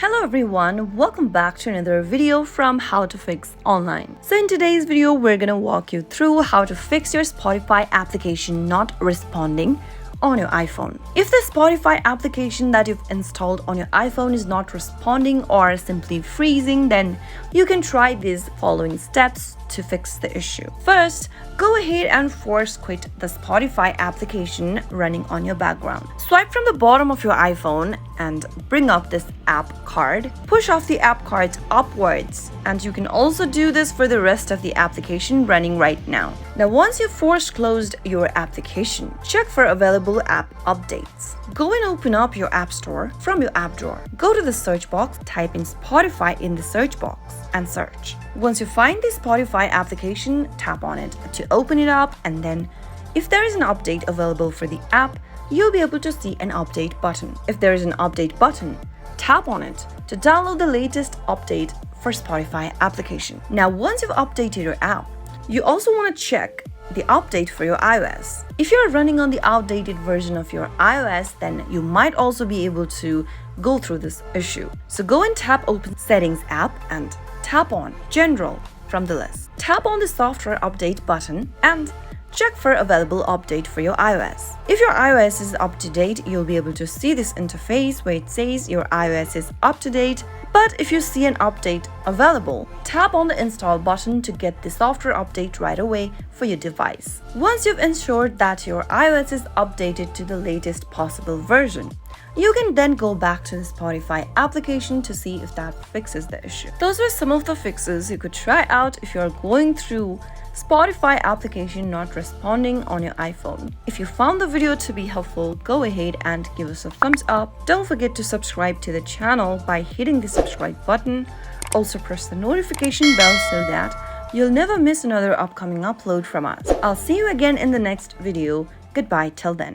Hello everyone, welcome back to another video from How to Fix Online. So in today's video, we're gonna walk you through how to fix your Spotify application not responding on your iPhone. If the Spotify application that you've installed on your iPhone is not responding or simply freezing, then you can try these following steps to fix the issue. First, go ahead and force quit the Spotify application running on your background. Swipe from the bottom of your iPhone and bring up this app card. Push off the app cards upwards, and you can also do this for the rest of the application running right now. Now, once you've force closed your application, check for available app updates. Go and open up your app store from your app drawer. Go to the search box, type in Spotify in the search box and search. Once you find the Spotify application, tap on it to open it up, and then if there is an update available for the app, you'll be able to see an update button. If there is an update button, tap on it to download the latest update for Spotify application. Now, once you've updated your app, you also want to check the update for your iOS. If you're running on the outdated version of your iOS, then you might also be able to go through this issue. So go and tap Open Settings app and tap on General from the list. Tap on the Software Update button and check for available update for your iOS. If your iOS is up to date, you'll be able to see this interface where it says your iOS is up to date. But if you see an update available, tap on the Install button to get the software update right away for your device. Once you've ensured that your iOS is updated to the latest possible version, you can then go back to the Spotify application to see if that fixes the issue. Those were some of the fixes you could try out if you're going through Spotify application not responding on your iPhone. If you found the video to be helpful, go ahead and give us a thumbs up. Don't forget to subscribe to the channel by hitting the subscribe button. Also press the notification bell so that you'll never miss another upcoming upload from us. I'll see you again in the next video. Goodbye till then.